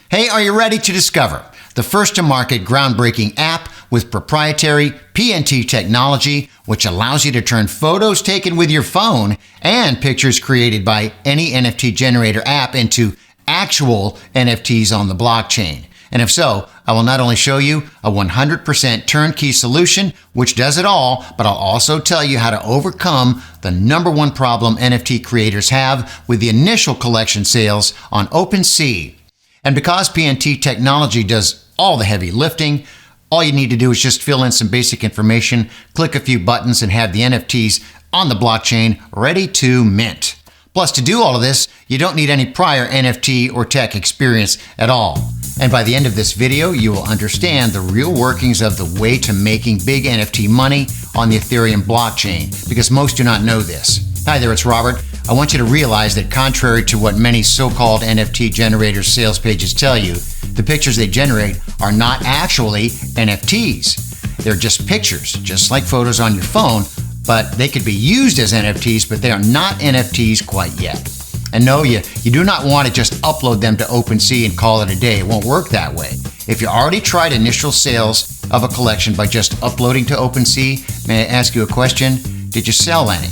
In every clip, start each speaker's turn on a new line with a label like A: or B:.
A: Hey, are you ready to discover the first-to-market groundbreaking app with proprietary PNT technology, which allows you to turn photos taken with your phone and pictures created by any NFT generator app into actual NFTs on the blockchain? And if so, I will not only show you a 100% turnkey solution, which does it all, but I'll also tell you how to overcome the #1 problem NFT creators have with the initial collection sales on OpenSea. And because PNT technology does all the heavy lifting, all you need to do is just fill in some basic information, click a few buttons, and have the NFTs on the blockchain ready to mint. Plus, to do all of this, you don't need any prior NFT or tech experience at all. And by the end of this video, you will understand the real workings of the way to making big NFT money on the Ethereum blockchain, because most do not know this. Hi there, it's Robert. I want you to realize that contrary to what many so-called NFT generators sales pages tell you, the pictures they generate are not actually NFTs. They're just pictures, just like photos on your phone, but they could be used as NFTs, but they are not NFTs quite yet. And no, you do not want to just upload them to OpenSea and call it a day. It won't work that way. If you already tried initial sales of a collection by just uploading to OpenSea, may I ask you a question? Did you sell any?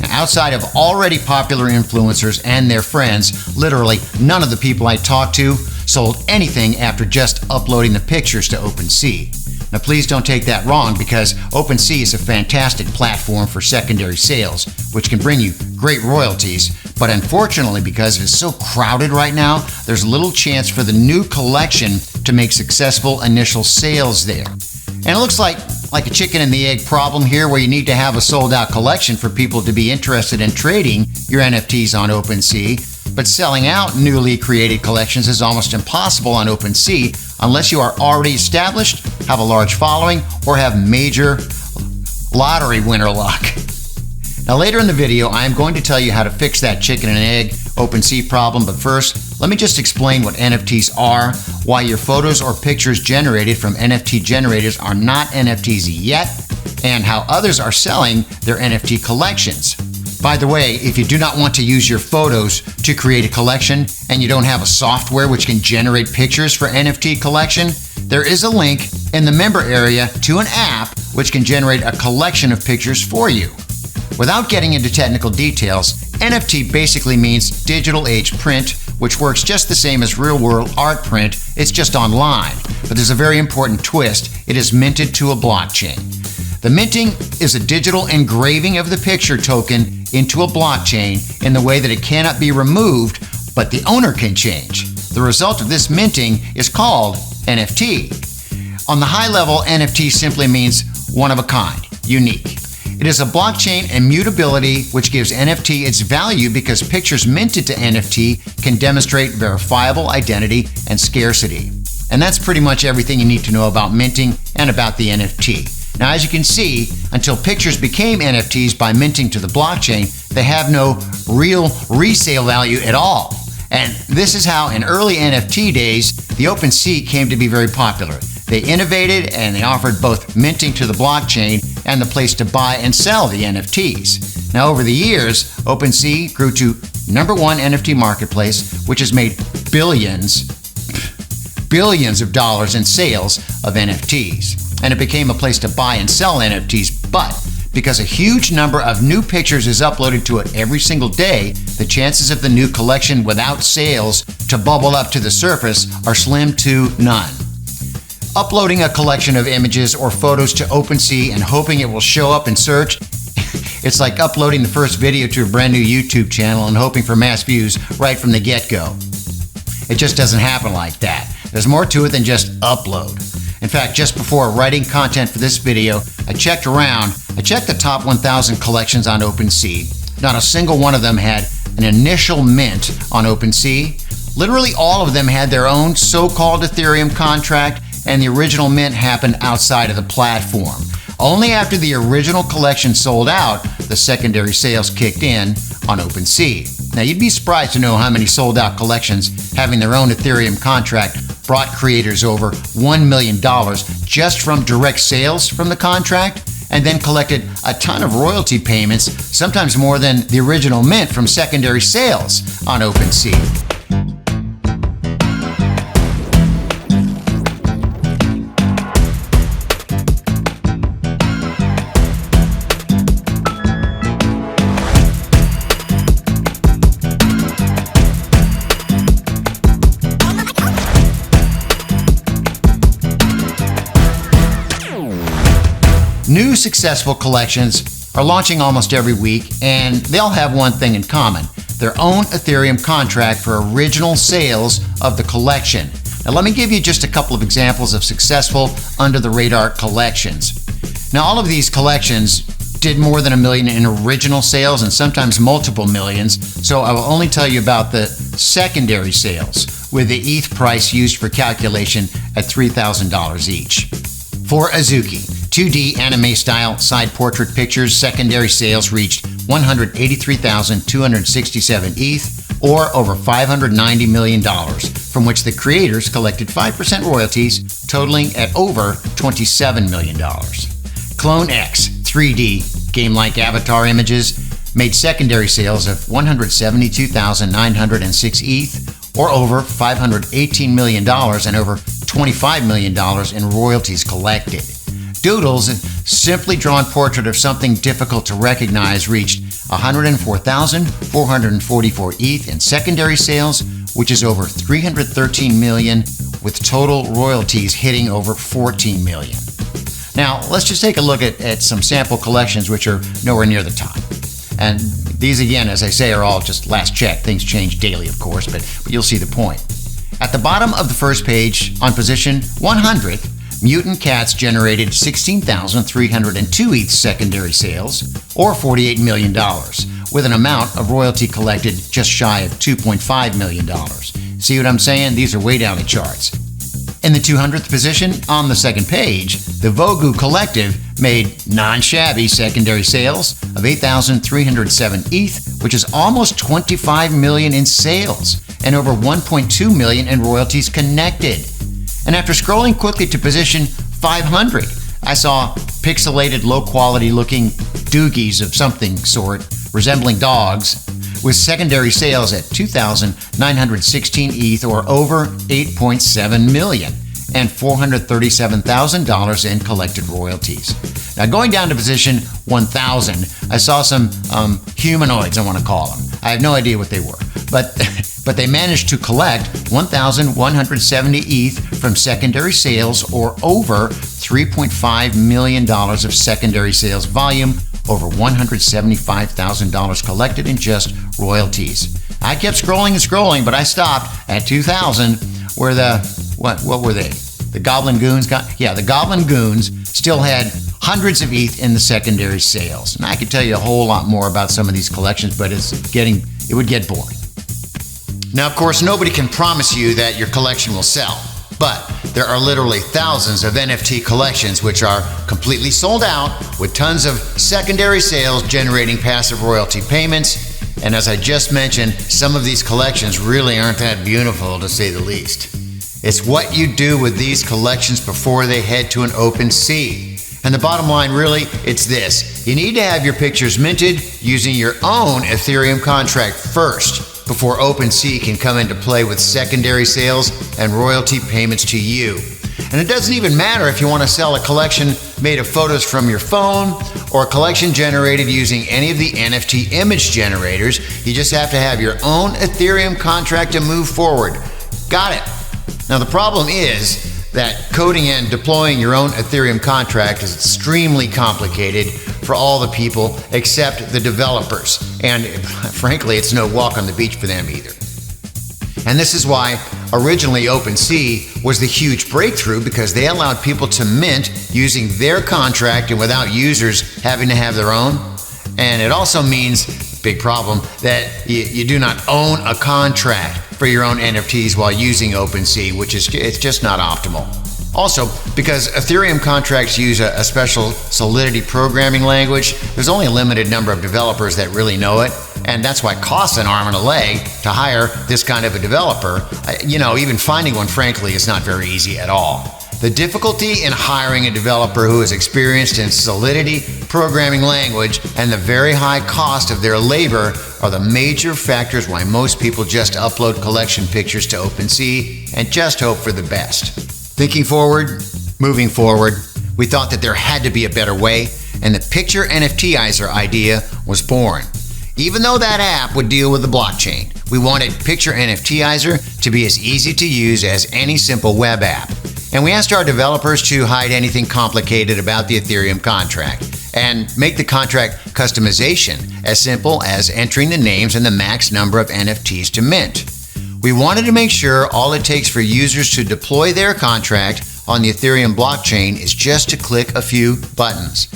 A: Now, outside of already popular influencers and their friends, literally none of the people I talked to sold anything after just uploading the pictures to OpenSea. Now, please don't take that wrong, because OpenSea is a fantastic platform for secondary sales, which can bring you great royalties. But unfortunately, because it is so crowded right now, there's little chance for the new collection to make successful initial sales there. And it looks like a chicken and the egg problem here, where you need to have a sold-out collection for people to be interested in trading your NFTs on OpenSea. But selling out newly created collections is almost impossible on OpenSea unless you are already established, have a large following, or have major lottery winner luck. Now, later in the video, I am going to tell you how to fix that chicken and egg OpenSea problem, but first, let me just explain what NFTs are, why your photos or pictures generated from NFT generators are not NFTs yet, and how others are selling their NFT collections. By the way, if you do not want to use your photos to create a collection and you don't have a software which can generate pictures for NFT collection, there is a link in the member area to an app which can generate a collection of pictures for you. Without getting into technical details, NFT basically means digital age print, which works just the same as real-world art print. It's just online. But there's a very important twist. It is minted to a blockchain. The minting is a digital engraving of the picture token into a blockchain in the way that it cannot be removed, but the owner can change. The result of this minting is called NFT. On the high level, NFT simply means one of a kind, unique. It is a blockchain immutability which gives NFT its value because pictures minted to NFT can demonstrate verifiable identity and scarcity. And that's pretty much everything you need to know about minting and about the NFT. Now, as you can see, until pictures became NFTs by minting to the blockchain, they have no real resale value at all. And this is how, in early NFT days, the OpenSea came to be very popular. They innovated and they offered both minting to the blockchain and the place to buy and sell the NFTs. Now, over the years, OpenSea grew to #1 NFT marketplace, which has made billions of dollars in sales of NFTs. And it became a place to buy and sell NFTs. But because a huge number of new pictures is uploaded to it every single day, the chances of the new collection without sales to bubble up to the surface are slim to none. Uploading a collection of images or photos to OpenSea and hoping it will show up in search, it's like uploading the first video to a brand new YouTube channel and hoping for mass views right from the get-go. It just doesn't happen like that. There's more to it than just upload. In fact, just before writing content for this video, I checked the top 1,000 collections on OpenSea. Not a single one of them had an initial mint on OpenSea. Literally all of them had their own so-called Ethereum contract, and the original mint happened outside of the platform. Only after the original collection sold out, the secondary sales kicked in on OpenSea. Now, you'd be surprised to know how many sold-out collections having their own Ethereum contract brought creators over $1 million just from direct sales from the contract, and then collected a ton of royalty payments, sometimes more than the original mint from secondary sales on OpenSea. New successful collections are launching almost every week, and they all have one thing in common: their own Ethereum contract for original sales of the collection. Now let me give you just a couple of examples of successful under-the-radar collections. Now all of these collections did more than $1 million in original sales and sometimes multiple millions, so I will only tell you about the secondary sales with the ETH price used for calculation at $3,000 each. For Azuki, 2D anime-style side portrait pictures, secondary sales reached 183,267 ETH, or over $590 million, from which the creators collected 5% royalties, totaling at over $27 million. Clone X 3D game-like avatar images made secondary sales of 172,906 ETH, or over $518 million and over $25 million in royalties collected. Doodles, a simply drawn portrait of something difficult to recognize, reached 104,444 ETH in secondary sales, which is over $313 million, with total royalties hitting over $14 million. Now, let's just take a look at some sample collections which are nowhere near the top. And these, again, as I say, are all just last check. Things change daily, of course, but you'll see the point. At the bottom of the first page, on position 100th, Mutant Cats generated 16,302 ETH secondary sales, or $48 million, with an amount of royalty collected just shy of $2.5 million. See what I'm saying? These are way down the charts. In the 200th position, on the second page, the Vogu Collective made non-shabby secondary sales of 8,307 ETH, which is almost $25 million in sales and over $1.2 million in royalties connected. And after scrolling quickly to position 500, I saw pixelated, low-quality looking doogies of something sort, resembling dogs, with secondary sales at 2,916 ETH, or over $8.7 million, and $437,000 in collected royalties. Now, going down to position 1,000, I saw some humanoids, I want to call them. I have no idea what they were, but they managed to collect 1,170 ETH from secondary sales, or over $3.5 million of secondary sales volume, over $175,000 collected in just royalties. I kept scrolling and scrolling, but I stopped at 2,000, where what were they? The Goblin Goons the Goblin Goons still had hundreds of ETH in the secondary sales. And I could tell you a whole lot more about some of these collections, but it would get boring. Now, of course, nobody can promise you that your collection will sell, but there are literally thousands of NFT collections which are completely sold out, with tons of secondary sales generating passive royalty payments. And as I just mentioned, some of these collections really aren't that beautiful, to say the least. It's what you do with these collections before they head to an OpenSea. And the bottom line, really, it's this: you need to have your pictures minted using your own Ethereum contract first, before OpenSea can come into play with secondary sales and royalty payments to you. And it doesn't even matter if you want to sell a collection made of photos from your phone or a collection generated using any of the NFT image generators. You just have to have your own Ethereum contract to move forward. Got it. Now, the problem is that coding and deploying your own Ethereum contract is extremely complicated for all the people except the developers. And frankly, it's no walk on the beach for them either. And this is why originally OpenSea was the huge breakthrough, because they allowed people to mint using their contract and without users having to have their own. And it also means, big problem, that you do not own a contract for your own NFTs while using OpenSea, which is it's just not optimal. Also, because Ethereum contracts use a special Solidity programming language, there's only a limited number of developers that really know it, and that's why it costs an arm and a leg to hire this kind of a developer. Even finding one, frankly, is not very easy at all. The difficulty in hiring a developer who is experienced in Solidity programming language and the very high cost of their labor are the major factors why most people just upload collection pictures to OpenSea and just hope for the best. Thinking forward, moving forward, we thought that there had to be a better way, and the PictureNFTizer idea was born. Even though that app would deal with the blockchain, we wanted PictureNFTizer to be as easy to use as any simple web app. And we asked our developers to hide anything complicated about the Ethereum contract and make the contract customization as simple as entering the names and the max number of NFTs to mint. We wanted to make sure all it takes for users to deploy their contract on the Ethereum blockchain is just to click a few buttons.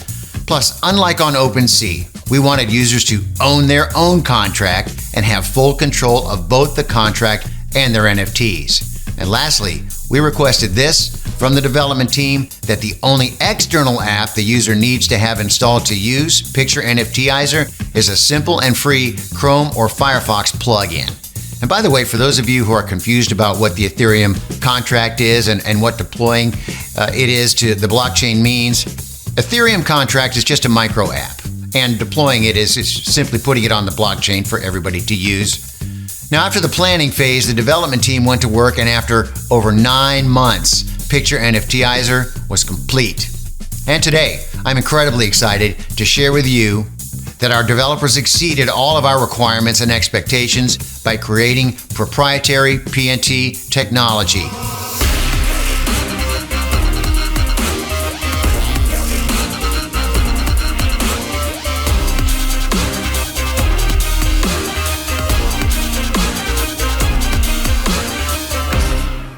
A: Plus, unlike on OpenSea, we wanted users to own their own contract and have full control of both the contract and their NFTs. And lastly, we requested this from the development team, that the only external app the user needs to have installed to use PictureNFTizer is a simple and free Chrome or Firefox plugin. And by the way, for those of you who are confused about what the Ethereum contract is and what deploying it is to the blockchain means, Ethereum contract is just a micro app, and deploying it is simply putting it on the blockchain for everybody to use. Now, after the planning phase, the development team went to work, and after over 9 months, PictureNFTizer was complete. And today, I'm incredibly excited to share with you that our developers exceeded all of our requirements and expectations by creating proprietary PNT technology.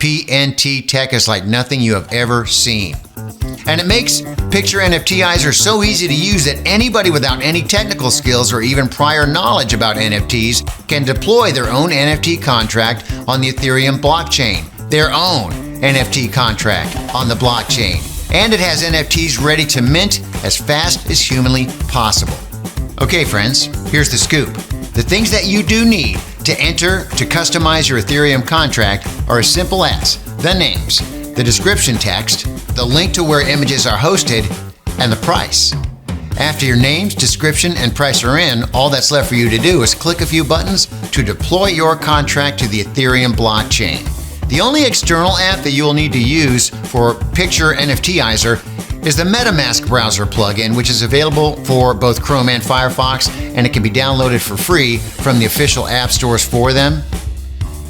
A: PNT tech is like nothing you have ever seen. And it makes PictureNFTizer so easy to use that anybody without any technical skills or even prior knowledge about NFTs can deploy their own NFT contract on the Ethereum blockchain, their own NFT contract on the blockchain. And it has NFTs ready to mint as fast as humanly possible. Okay, friends, here's the scoop. The things that you do need to enter to customize your Ethereum contract are as simple as the names, the description text, the link to where images are hosted, and the price. After your names, description, and price are in, all that's left for you to do is click a few buttons to deploy your contract to the Ethereum blockchain. The only external app that you will need to use for PictureNFTizer is the Metamask browser plugin, which is available for both Chrome and Firefox, and it can be downloaded for free from the official app stores for them.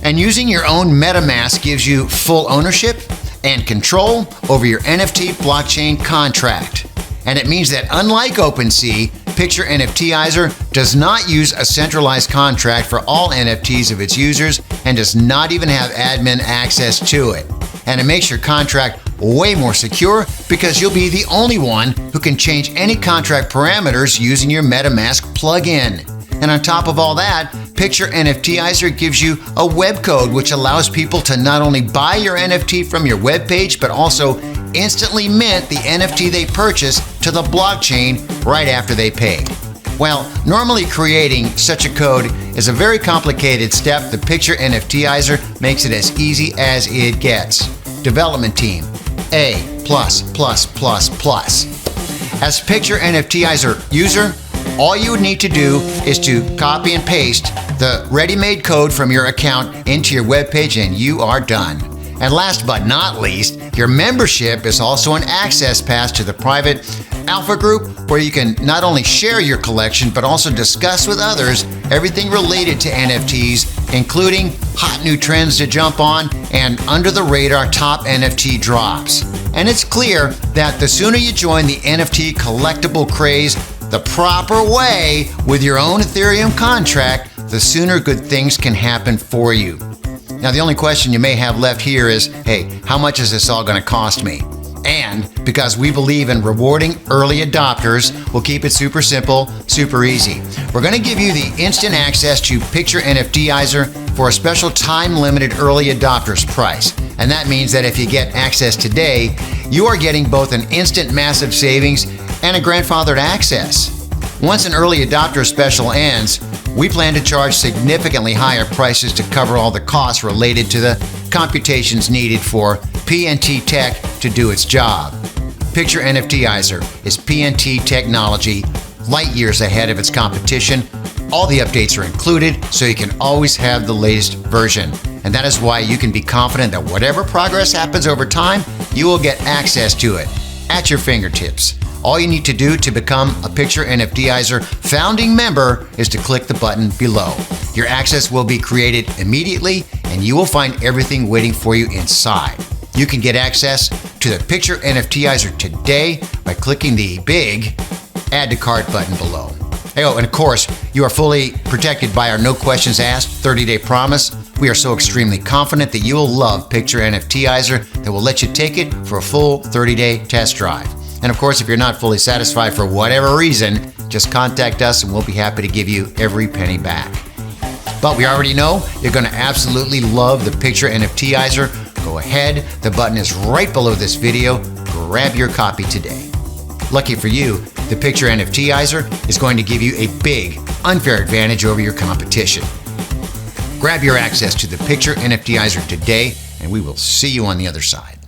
A: And using your own Metamask gives you full ownership and control over your NFT blockchain contract. And it means that unlike OpenSea, PictureNFTizer does not use a centralized contract for all NFTs of its users and does not even have admin access to it. And it makes your contract way more secure because you'll be the only one who can change any contract parameters using your Metamask plugin. And on top of all that, PictureNFTizer gives you a web code which allows people to not only buy your NFT from your web page, but also instantly mint the NFT they purchase to the blockchain right after they pay. Well, normally creating such a code is a very complicated step. The PictureNFTizer makes it as easy as it gets. Development team, A++++. As PictureNFTizer user, all you would need to do is to copy and paste the ready-made code from your account into your web page and you are done. And last but not least, your membership is also an access pass to the private alpha group where you can not only share your collection but also discuss with others everything related to NFTs, including hot new trends to jump on and under-the-radar top NFT drops. And it's clear that the sooner you join the NFT collectible craze the proper way with your own Ethereum contract, the sooner good things can happen for you. Now, the only question you may have left here is, hey, how much is this all going to cost me? And because we believe in rewarding early adopters, we'll keep it super simple, super easy. We're going to give you the instant access to PictureNFTizer for a special time-limited early adopters price. And that means that if you get access today, you are getting both an instant massive savings and a grandfathered access. Once an early adopter special ends, we plan to charge significantly higher prices to cover all the costs related to the computations needed for PNT tech to do its job. PictureNFTizer is PNT technology light years ahead of its competition. All the updates are included, so you can always have the latest version. And that is why you can be confident that whatever progress happens over time, you will get access to it at your fingertips. All you need to do to become a PictureNFTizer founding member is to click the button below. Your access will be created immediately, and you will find everything waiting for you inside. You can get access to the PictureNFTizer today by clicking the big Add to Cart button below. Oh, and of course, you are fully protected by our no questions asked 30-day promise. We are so extremely confident that you will love PictureNFTizer that will let you take it for a full 30-day test drive. And of course, if you're not fully satisfied for whatever reason, just contact us and we'll be happy to give you every penny back. But we already know you're going to absolutely love the PictureNFTizer. Go ahead, the button is right below this video. Grab your copy today. Lucky for you, the PictureNFTizer is going to give you a big, unfair advantage over your competition. Grab your access to the PictureNFTizer today, and we will see you on the other side.